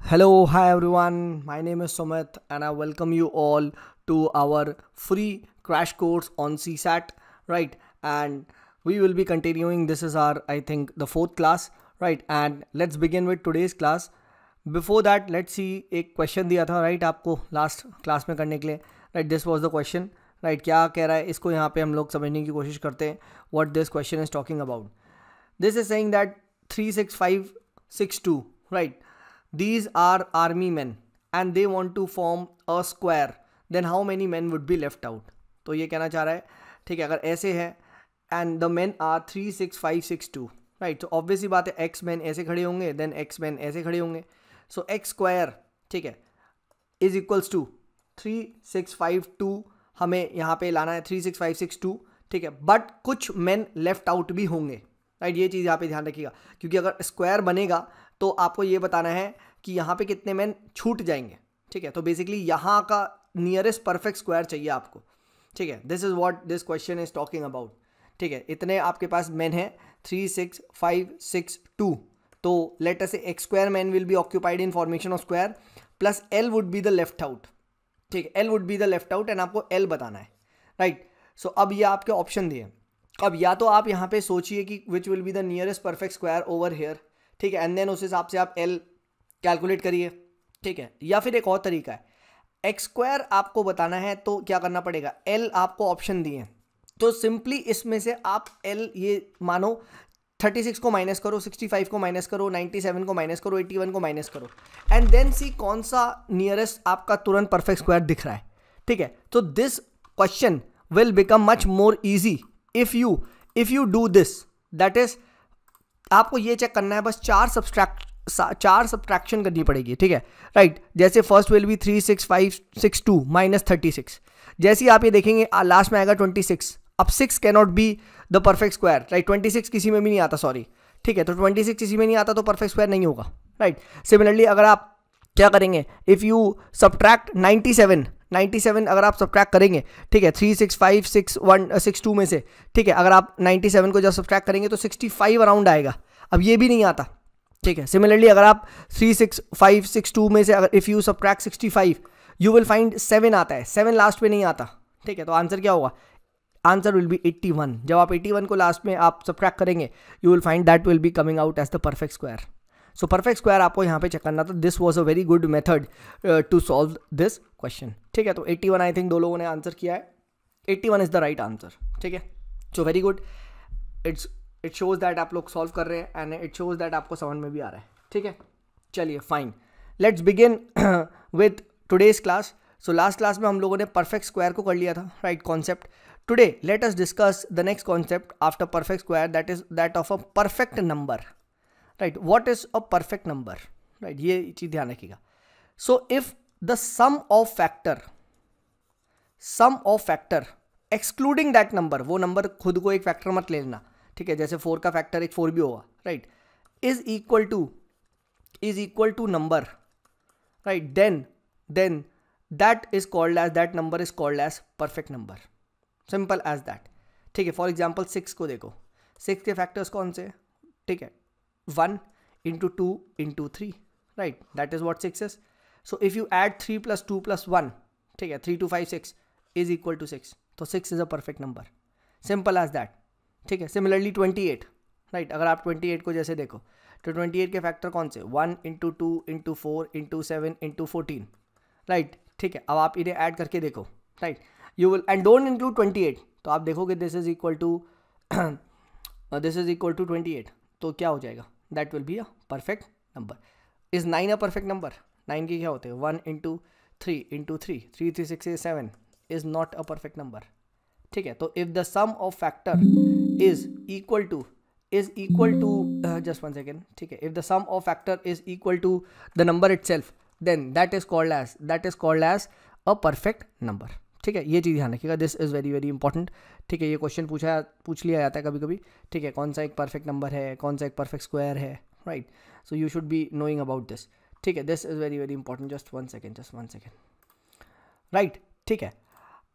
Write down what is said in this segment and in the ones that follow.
Hello, hi everyone. My name is Sumit and I welcome you all to our free crash course on CSAT, right? And we will be continuing. This is our, I think, the fourth class, right? And let's begin with today's class. Before that, let's see एक question दिया था, right? आपको last class में करने के लिए, right? This was the question, right? क्या कह रहा है इसको यहाँ पे हम लोग समझने की कोशिश करते हैं. What this question is talking about. This is saying that 36562, right? These are army men and they want to form a square. Then how many men would be left out? तो ये कहना चाह रहा है, ठीक है, अगर ऐसे है and the men are 36562, right? तो obvious सी बात है, x men ऐसे खड़े होंगे, then x men ऐसे खड़े होंगे. So x square, ठीक है, is equals to 3652. हमें यहाँ पे लाना है 36562, ठीक है, बट कुछ men left out भी होंगे, राइट? ये चीज़ यहाँ पे ध्यान रखिएगा, क्योंकि अगर स्क्वायर बनेगा तो आपको ये बताना है कि यहाँ पे कितने मैन छूट जाएंगे, ठीक है? तो बेसिकली यहाँ का नियरेस्ट परफेक्ट स्क्वायर चाहिए आपको, ठीक है? This is what this question is talking about, ठीक है? इतने आपके पास मैन है 36562. तो लेट अस से x square man will be occupied in formation of square plus L would be the left out, ठीक है? L would be the left out and आपको एल बताना है, राइट? सो अब ये आपके ऑप्शन दिए. अब या तो आप यहाँ पे सोचिए कि which will be the nearest perfect square over here, ठीक है, एंड देन उस हिसाब से आप एल कैलकुलेट करिए, ठीक है? या फिर एक और तरीका है, एक्स स्क्वायर आपको बताना है तो क्या करना पड़ेगा, एल आपको ऑप्शन दिए हैं तो सिंपली इसमें से आप एल, ये मानो 36 को माइनस करो, 65 को माइनस करो, 97 को माइनस करो, 81 को माइनस करो, एंड देन सी कौन सा नियरेस्ट आपका तुरंत परफेक्ट स्क्वायर दिख रहा है, ठीक है? तो this question will become much more easy if you do this. That is, आपको ये चेक करना है बस चार सब्ट्रैक्शन करनी पड़ेगी, ठीक है, राइट? जैसे फर्स्ट विल बी 36562 माइनस 36. जैसे ही आप ये देखेंगे लास्ट में आएगा 26. अब 6 cannot be the perfect square, right? 26 किसी में भी नहीं आता, सॉरी, ठीक है? तो 26 किसी में नहीं आता तो परफेक्ट स्क्वायर नहीं होगा, राइट? सिमिलरली अगर आप क्या करेंगे, इफ़ यू सब्ट्रैक्ट 97 अगर आप सब्ट्रैक्ट करेंगे, ठीक है, 36562 में से, ठीक है, अगर आप 97 को जब सब्ट्रैक्ट करेंगे तो 65 अराउंड आएगा. अब ये भी नहीं आता, ठीक है? सिमिलरली अगर आप 36562 में से अगर if you subtract 65 you will find 7 आता है, 7 लास्ट में नहीं आता, ठीक है? तो आंसर क्या होगा, आंसर विल बी 81. जब आप 81 को लास्ट में आप सब्ट्रैक्ट करेंगे you will find that will be coming out as the perfect square. So perfect square आपको यहाँ पे चेक करना था. This was a very good method to solve this question, ठीक है? तो 81 आई थिंक दो लोगों ने आंसर किया है. 81 इज द राइट आंसर, ठीक है? So very good. It shows that आप लोग सॉल्व कर रहे हैं एंड इट शोज दैट आपको समझ में भी आ रहा है, ठीक है? चलिए fine, let's begin with today's class. So last class में हम लोगों ने परफेक्ट स्क्वायर को कर लिया था, right? Concept. Today let us discuss the next concept after perfect square, that is that of a perfect number, right? What is a perfect number, right? ये चीज ध्यान रखिएगा. So if the sum of factor excluding that number, वो number खुद को एक factor मत ले लेना, ठीक है? जैसे 4 का फैक्टर एक 4 भी होगा, right? Is equal to number, right? Then that number is called as perfect number. Simple as that, ठीक है? फॉर एग्जाम्पल 6 को देखो, 6 के फैक्टर्स कौन से, ठीक है? 1 into 2 into 3, right? That is what 6 is. So if you add 3 plus 2 plus 1, ठीक है, 3 2 5 6 is equal to 6. तो 6 is a perfect number. Simple as that, ठीक है? Similarly 28, right? अगर आप 28 को जैसे देखो तो 28 के फैक्टर कौन से, 1 into 2 into 4 into 7 into 14, right? ठीक है? अब आप इन्हें ऐड करके देखो, right? You will and don't include 28. तो आप देखोगे this is equal to 28. तो क्या हो जाएगा, that will be a perfect number. Is 9 a perfect number? 9 के क्या होते हैं, 1 into 3 into 3, 3 3 6 is 7 is not a perfect number, ठीक है? तो if the sum of factor is equal to just one second, ठीक है? If the sum of factor is equal to the number itself, then that is called as a perfect number, ठीक है? ये चीज़ ध्यान रखिएगा. This is very very important, ठीक है? ये क्वेश्चन पूछ लिया जाता है कभी कभी, ठीक है? कौन सा एक परफेक्ट नंबर है, कौन सा एक परफेक्ट स्क्वायर है, right? So you should be knowing about this, ठीक है? This is very very important. Just one second, right? ठीक है,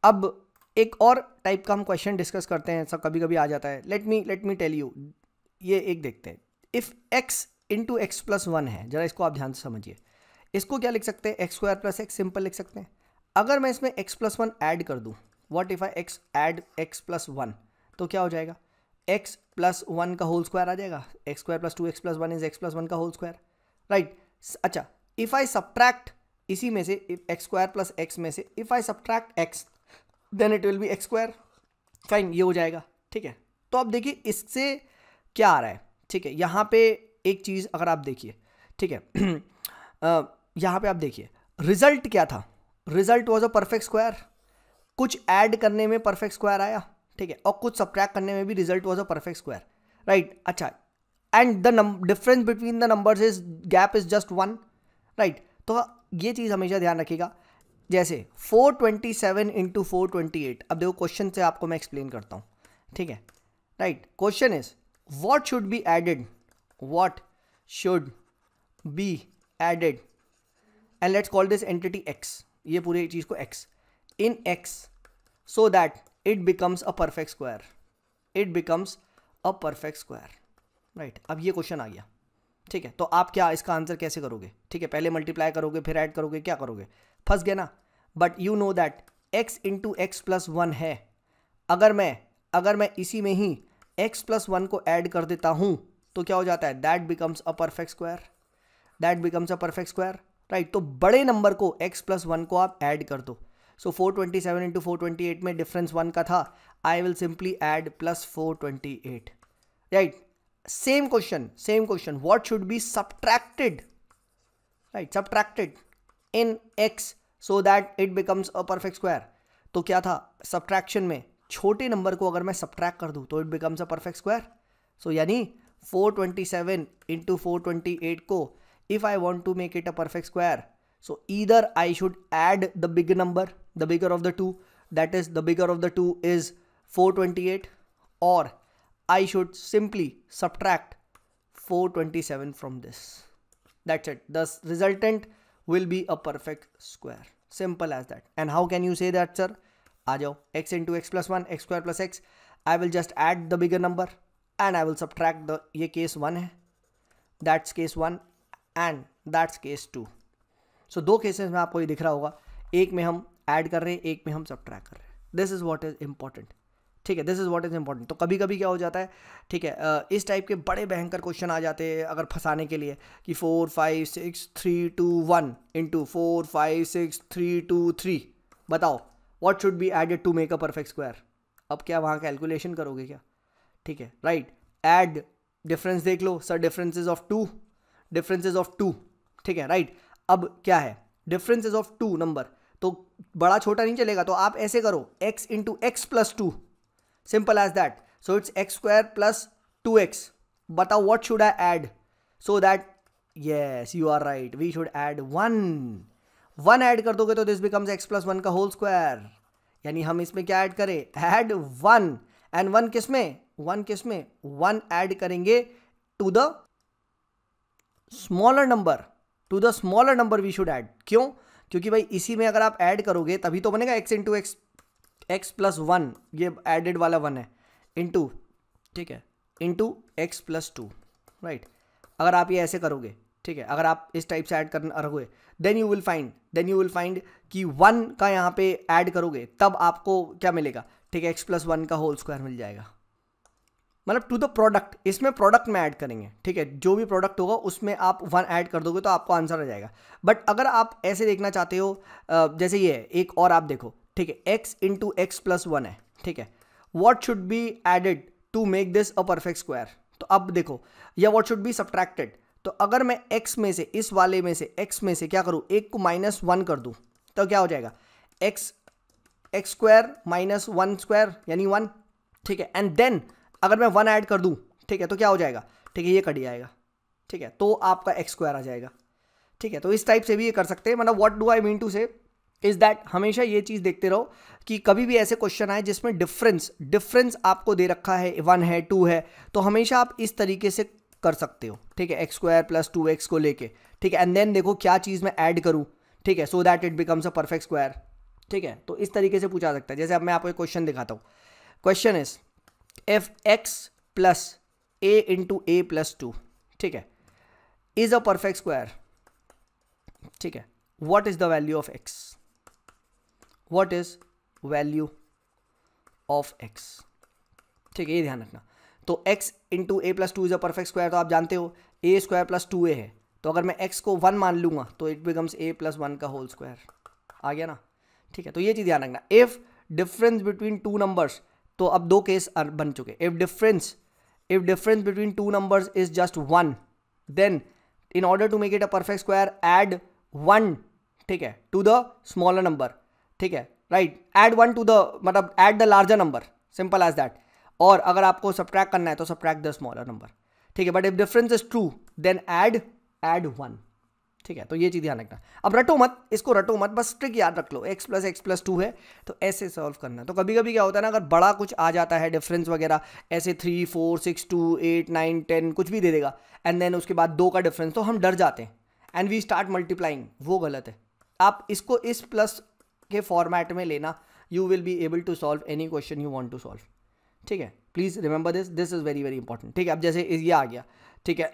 अब एक और टाइप का हम क्वेश्चन डिस्कस करते हैं, सब कभी कभी आ जाता है. लेट मी टेल यू, ये एक देखते हैं. If x into x plus 1 है, जरा इसको आप ध्यान से समझिए. इसको क्या लिख सकते हैं, x square plus x, simple लिख सकते हैं। अगर मैं इसमें एक्स प्लस वन ऐड कर दूँ, what if I x add x plus one, तो क्या हो जाएगा, एक्स प्लस वन का होल स्क्वायर आ जाएगा, x square plus two x plus one is x plus one का होल स्क्वायर, राइट। अच्छा, इफ आई सब्ट्रैक्ट इसी में से एक्स स्क्वायर प्लस एक्स में से if I subtract x then it will be x square, fine, ये हो जाएगा, ठीक है। तो अब देखिए इससे क्या आ रहा है, ठीक है। यहाँ पे एक चीज़ अगर आप देखिए, ठीक है, यहाँ पे आप देखिए रिजल्ट क्या था, result was a perfect square, कुछ ऐड करने में परफेक्ट स्क्वायर आया, ठीक है, और कुछ सब्ट्रैक्ट करने में भी result was a perfect square, right. अच्छा, and the difference between the numbers is gap is just one, right. तो ये चीज़ हमेशा ध्यान रखिएगा। जैसे 427 इंटू 428, अब देखो क्वेश्चन से आपको मैं एक्सप्लेन करता हूँ, ठीक है, right. Question is what should be added, what should be added, and let's call this entity x, ये पूरी चीज़ को x, in x so that it becomes a perfect square, it becomes a perfect square, right. अब ये question आ गया, ठीक है। तो आप क्या इसका आंसर कैसे करोगे, ठीक है, पहले मल्टीप्लाई करोगे फिर ऐड करोगे, क्या करोगे, फंस गए ना। But you know that x into x plus one है, अगर मैं इसी में ही x प्लस वन को ऐड कर देता हूं तो क्या हो जाता है, that becomes a perfect square, that becomes a perfect square, right. तो बड़े नंबर को x प्लस वन को आप ऐड कर दो। सो 427 इंटू 428 में डिफरेंस वन का था, I will simply add plus 428, right. Same question, what should be subtracted, right, subtracted in x so that it becomes a perfect square. तो क्या था, सब्ट्रैक्शन में छोटे नंबर को अगर मैं सब्ट्रैक्ट कर दूं तो it becomes a perfect square. So यानी 427 इंटू 428 को if I want to make it a perfect square, so either I should add the big number, the bigger of the two, that is the bigger of the two is 428, और I should simply subtract 427 from this. That's it. The resultant will be a perfect square. Simple as that. And how can you say that, sir? आ जाओ, x into x plus 1, x square plus x. I will just add the bigger number and I will subtract the, ये case 1 है, that's case 1 and that's case 2. So दो cases में आपको ये दिख रहा होगा, एक में हम ऐड कर रहे हैं, एक में हम subtract कर रहे हैं. This is what is important. ठीक है, this is what is important. तो कभी कभी क्या हो जाता है, ठीक है, इस टाइप के बड़े भयंकर क्वेश्चन आ जाते हैं अगर फंसाने के लिए कि 4 5 6 3 2 1 इंटू 4 5 6 3 2 3, बताओ what should be added to make a perfect square. अब क्या वहाँ कैलकुलेशन करोगे क्या, ठीक है, राइट। ऐड डिफरेंस देख लो सर, डिफरेंसेज ऑफ टू, ठीक है, राइट। अब क्या है, डिफरेंसेज ऑफ टू नंबर, तो बड़ा छोटा नहीं चलेगा, तो आप ऐसे करो x into x plus two, simple as that. So it's x square plus 2x. बताओ what should I add so that, yes you are right, we should add 1 add कर दोगे तो this becomes x plus 1 का whole square. यानी हम इसमें क्या add करें, add 1, and 1 किसमें 1 ऐड करेंगे to the smaller number we should add। क्यों, क्योंकि भाई इसी में अगर आप ऐड करोगे तभी तो बनेगा x इंटू एक्स प्लस 1, ये एडेड वाला 1 है, इंटू, ठीक है, इंटू एक्स प्लस 2, राइट। अगर आप ये ऐसे करोगे, ठीक है, अगर आप इस टाइप से ऐड करना रहोगे, देन यू विल फाइंड कि 1 का यहाँ पे ऐड करोगे तब आपको क्या मिलेगा, ठीक है, एक्स प्लस 1 का होल स्क्वायर मिल जाएगा। मतलब टू द प्रोडक्ट, इसमें प्रोडक्ट में ऐड करेंगे, ठीक है, जो भी प्रोडक्ट होगा उसमें आप 1 ऐड कर दोगे तो आपको आंसर आ जाएगा। बट अगर आप ऐसे देखना चाहते हो, जैसे ये है, एक और आप देखो, ठीक है, x इंटू एक्स प्लस 1 है, ठीक है, what should be added to make this a perfect square. तो अब देखो, या व्हाट शुड बी सब्ट्रैक्टेड, तो अगर मैं x में से, इस वाले में से x में से क्या करूँ, एक को -1 कर दूँ तो क्या हो जाएगा, x स्क्वायर माइनस 1 स्क्वायर यानी 1, ठीक है, एंड देन अगर मैं 1 ऐड कर दूँ, ठीक है, तो क्या हो जाएगा, ठीक है, ये कट जाएगा, ठीक है, तो आपका x स्क्वायर आ जाएगा, ठीक है। तो इस टाइप से भी ये कर सकते हैं। मतलब what do I mean to say is that हमेशा ये चीज़ देखते रहो कि कभी भी ऐसे क्वेश्चन आए जिसमें डिफरेंस आपको दे रखा है, 1 है 2 है, तो हमेशा आप इस तरीके से कर सकते हो, ठीक है, एक्स स्क्वायर प्लस 2x को लेके, ठीक है, एंड देन देखो क्या चीज़ मैं ऐड करूँ, ठीक है, so that it becomes a perfect square, ठीक है। तो इस तरीके से पूछा सकता है। जैसे अब मैं आपको एक क्वेश्चन दिखाता हूँ। Question is if x plus a into a plus 2, ठीक है, इज अ परफेक्ट स्क्वायर, ठीक है, what is the value of x, what is value of x, ठीक है, ये ध्यान रखना। तो x into A plus two is a perfect square, तो आप जानते हो ए स्क्वायर प्लस 2a है, तो अगर मैं x को 1 मान लूंगा तो इट बिकम्स a प्लस 1 का होल स्क्वायर, आ गया ना, ठीक है। तो ये चीज़ ध्यान रखना, if difference between two numbers, तो अब दो केस बन चुके, if difference between two numbers is just 1, then in order to make it a perfect square add 1, ठीक है, टू द स्मॉलर नंबर, ठीक है, राइट, ऐड 1 टू द, मतलब add the larger number, simple as that. और अगर आपको subtract करना है तो सब्ट्रैक्ट द स्मॉलर नंबर, ठीक है, but if difference is true then add 1, ठीक है। तो ये चीज़ ध्यान रखना। अब रटो मत, इसको रटो मत, बस ट्रिक याद रख लो, x प्लस 2 है तो ऐसे सॉल्व करना है। तो कभी कभी क्या होता है ना, अगर बड़ा कुछ आ जाता है डिफरेंस वगैरह, ऐसे 3 4 6 2 8 9 10 कुछ भी दे देगा, एंड देन उसके बाद 2 का डिफरेंस, तो हम डर जाते हैं एंड वी स्टार्ट मल्टीप्लाइंग, वो गलत है। आप इसको इस प्लस के फॉर्मेट में लेना, you will be able to solve any question you want to solve, ठीक है। Please remember this, this is very very important, ठीक है। अब जैसे ये आ गया, ठीक है,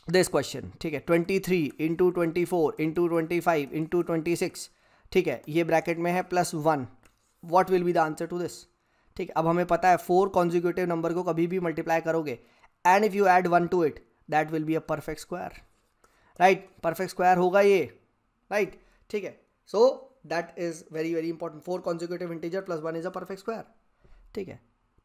दिस क्वेश्चन, ठीक है, 23 इंटू 24 इंटू 25 इंटू 26, ठीक है, ये ब्रैकेट में है +1, what will be the answer to this, ठीक है। अब हमें पता है 4 कॉन्जिक्यूटिव नंबर को कभी भी मल्टीप्लाई करोगे and if you add 1 to it that will be a perfect square, right, perfect square होगा ये, राइट, ठीक है। So that is very very important, 4 consecutive integer +1 is a perfect square, ठीक है।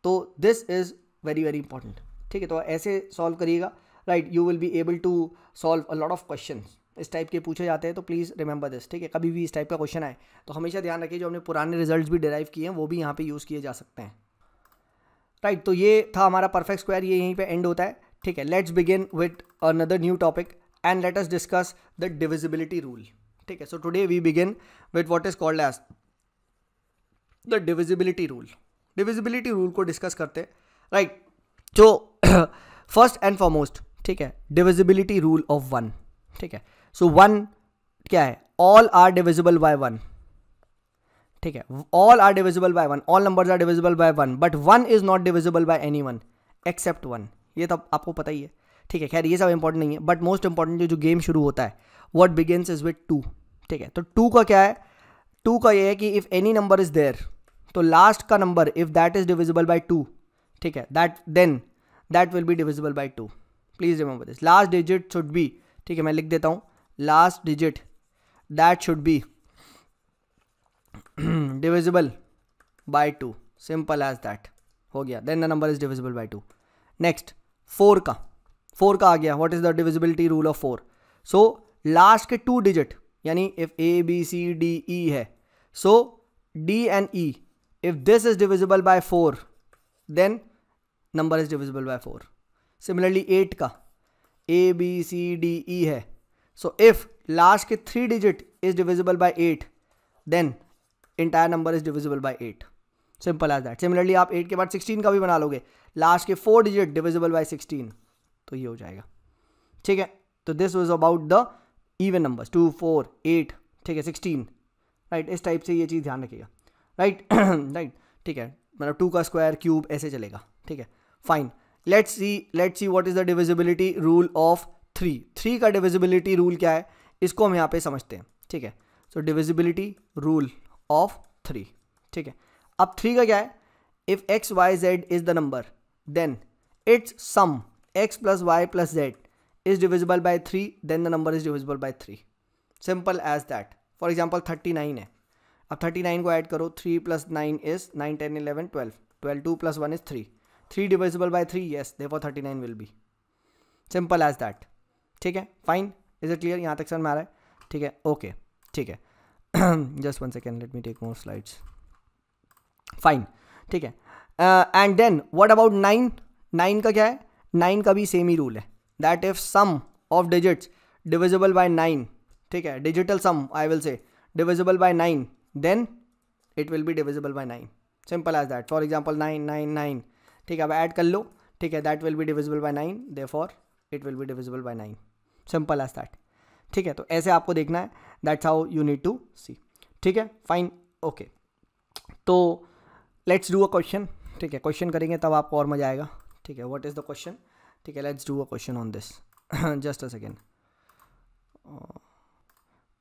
तो this is very very important, ठीक है। तो ऐसे सॉल्व करिएगा, right, you will be able to solve a lot of questions, इस टाइप के पूछे जाते हैं, तो प्लीज़ रिमेंबर दिस, ठीक है। कभी भी इस टाइप का क्वेश्चन आए तो हमेशा ध्यान रखिए, जो हमने पुराने रिजल्ट्स भी डिराइव किए हैं वो भी यहाँ पे यूज़ किए जा सकते हैं, राइट। तो ये था हमारा परफेक्ट स्क्वायर, ये यहीं पे एंड होता है, ठीक है। Let's begin with another new topic and let us discuss the divisibility rule, ठीक है। So today we begin with what is called as the divisibility rule. Divisibility rule को डिस्कस करते हैं, राइट। तो फर्स्ट एंड फॉरमोस्ट, ठीक है, divisibility rule of 1, ठीक है। सो 1 क्या है, ऑल आर डिविजिबल बाय 1, ठीक है, all are divisible by 1, all numbers are divisible by 1, but 1 is not divisible by anyone except 1, ये तो आपको पता ही है, ठीक है। खैर ये सब इंपॉर्टेंट नहीं है, बट मोस्ट इंपॉर्टेंट जो गेम शुरू होता है, व्हाट बिगिंस इज विद 2, ठीक है। तो 2 का क्या है, 2 का ये है कि if any number is there, तो लास्ट का number if that is divisible by 2, ठीक है, that will be divisible by 2, please remember this. Last digit should be, ठीक है, मैं लिख देता हूं, last digit that should be divisible by 2, simple as that, हो गया, then the number is divisible by 2। Next 4 का आ गया, what is the divisibility rule of 4, so last के 2 डिजिट, यानी if A B C D E है, सो D and E, if this is divisible by 4 then number is divisible by 4. Similarly 8 का A B C D E है, so if last के 3 digit is divisible by 8 then entire number is divisible by 8, simple as that. Similarly आप 8 के बाद 16 का भी बना लोगे, लास्ट के 4 digit divisible by 16, तो ये हो जाएगा, ठीक है। तो this was about the even numbers 2 4 8, ठीक है, 16, राइट, इस टाइप से ये चीज़ ध्यान रखिएगा, राइट, राइट, ठीक है, मतलब 2 का स्क्वायर क्यूब ऐसे चलेगा, ठीक है, fine. Let's see what is the divisibility rule of 3 का डिविजिबिलिटी रूल क्या है, इसको हम यहाँ पे समझते हैं, ठीक है। सो डिविजिबिलिटी रूल ऑफ 3, ठीक है। अब 3 का क्या है, if x y z is the number then it's sum x plus y plus z is divisible by 3, then the number is divisible by 3, simple as that. For example 39 है, अब 39 को add करो, 3 plus 9 is 9 10 11 12, 12 2 plus 1 is 3, 3 divisible by 3, yes, therefore 39 will be, simple as that, ठीक है, fine, is it clear, यहाँ तक समझ में आ रहा है, ठीक है, ओके, ठीक है, just 1 second, let me take more slides, fine, ठीक है। एंड देन व्हाट अबाउट 9 का क्या है, 9 का भी सेम ही रूल है, that if sum of digits divisible by 9, ठीक है, digital sum I will say divisible by 9, then it will be divisible by 9, simple as that. For example 9 9 9, ठीक है, अब ऐड कर लो, ठीक है, that will be divisible by 9, therefore it will be divisible by 9, simple as that, ठीक है। तो ऐसे आपको देखना है, that's how you need to see, ठीक है, फाइन, ओके। तो लेट्स डू अ क्वेश्चन, ठीक है, क्वेश्चन करेंगे तब आपको और मजा आएगा, ठीक है। व्हाट इज द क्वेश्चन, ठीक है, let's do a question on this, just a second,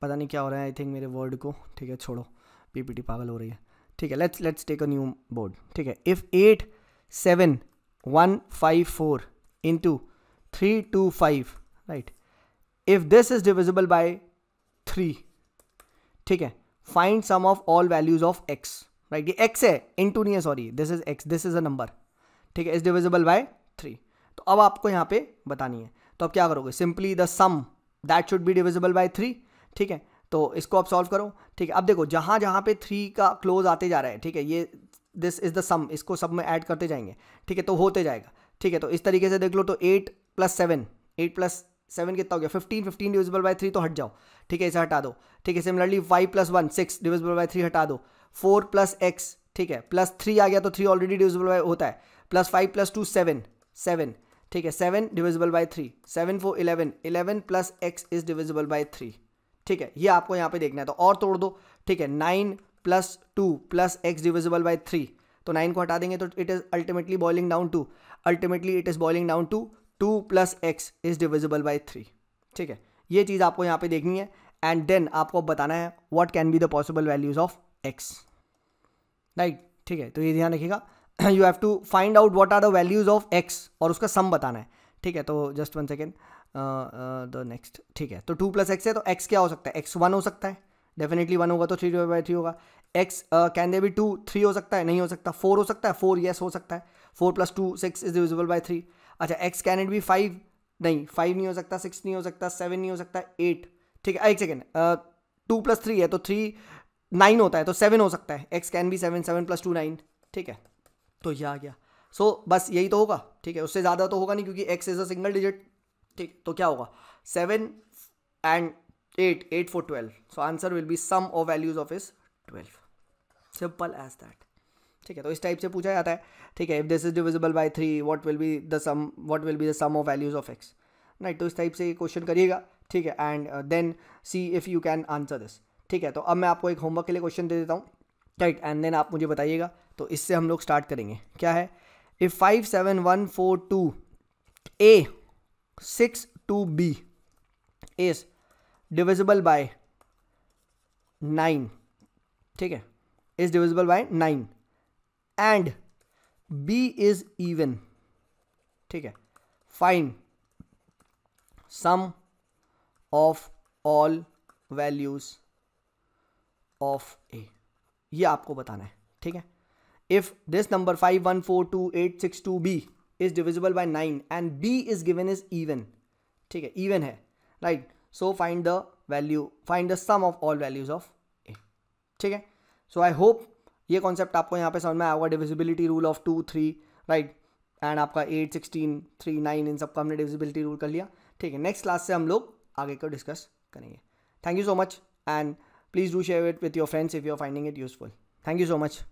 पता नहीं क्या हो रहा है, आई थिंक मेरे वर्ड को, ठीक है छोड़ो, पीपीटी पागल हो रही है, ठीक है। Let's take a new board, ठीक है। If 87154 into 325, right, if this is divisible by 3, ठीक है, find sum of all values of x, right, ये x है, इंटू नहीं है, sorry, this is x, this is a number, ठीक है, इज डिविजिबल बाय 3। तो अब आपको यहाँ पे बतानी है, तो अब क्या करोगे, simply the sum that should be divisible bye 3, ठीक है। तो इसको आप सॉल्व करो, ठीक है। अब देखो जहाँ जहाँ पे 3 का क्लोज आते जा रहा है, ठीक है, ये दिस इज द सम, इसको सब में ऐड करते जाएंगे, ठीक है, तो होते जाएगा, ठीक है। तो इस तरीके से देख लो, तो 8 + 7, 8 + 7 कितना हो गया, 15, 15 डिविजिबल बाय 3, तो हट जाओ, ठीक है, इसे हटा दो, ठीक है। सिमिलरली 5 + 1 6 डिविजिबल बाय 3, हटा दो। 4 + x, ठीक है, +3 आ गया, तो 3 ऑलरेडी डिविजिबल बाय होता है, +5 + 2 7 7, ठीक है, 7 डिविजिबल बाय 3, 7 4 11, 11 + x इज डिविजिबल बाय 3, ठीक है। ये आपको यहाँ पे देखना है, तो और तोड़ दो, ठीक है। 9 + 2 + x डिविजिबल बाय 3, तो 9 को हटा देंगे, तो it is ultimately boiling down to 2 + x इज डिविजिबल बाय 3, ठीक है। ये चीज़ आपको यहाँ पे देखनी है, एंड देन आपको बताना है what can be the possible values of x, right, ठीक है। तो ये ध्यान रखिएगा, you have to find out what are the values of x और उसका सम बताना है, ठीक है। तो जस्ट 1 सेकेंड, द नेक्स्ट, ठीक है। तो 2 + x है, तो x क्या हो सकता है, x 1 हो सकता है, डेफिनेटली 1 होगा, तो 3/3 होगा। x कैन दे बी 2, 3 हो सकता है, नहीं हो सकता। 4 हो सकता है, 4 येस हो सकता है, 4 + 2 6 इज डिविजिबल बाय 3। अच्छा, x कैन इट बी 5, नहीं, 5 नहीं हो सकता, 6 नहीं हो सकता, 7 नहीं हो सकता, 8, ठीक है। एक सेकेंड, 2 + 3 है, तो 3 9 होता है, तो 7 हो सकता है, x कैन बी 7, 7 + 2 9, ठीक है। तो ये आ गया, सो बस यही तो होगा, ठीक है, उससे ज़्यादा तो होगा नहीं, क्योंकि x is a single digit, ठीक। तो क्या होगा, 7 and 8, 8 for 12, so answer will be sum of values of is 12, simple as that, ठीक है। तो इस टाइप से पूछा जाता है, ठीक है। If this is divisible by 3, what will be the sum of values of x, right. तो इस टाइप से क्वेश्चन करिएगा, ठीक है, and then see if you can answer this, ठीक है। तो अब मैं आपको एक होमवर्क के लिए क्वेश्चन दे देता हूँ, राइट, एंड देन आप मुझे बताइएगा। तो इससे हम लोग स्टार्ट करेंगे, क्या है, if 57142 a 62b is divisible by 9, ठीक है, is divisible by 9 and b is even, ठीक है, find sum of all values of a, ये आपको बताना है, ठीक है। if this number 5142862b is divisible by 9 and b is given is even, ठीक है, even है, right. So find the sum of all values of a, ठीक है। सो आई होप ये कॉन्सेप्ट आपको यहाँ पे समझ में आएगा, divisibility rule of 2 3, right, and आपका 8 16 3 9, इन सबका हमने डिविजिबिलिटी रूल कर लिया, ठीक है। नेक्स्ट क्लास से हम लोग आगे को डिस्कस करेंगे। Thank you so much, and please do share it with your friends if you are finding it useful. Thank you so much.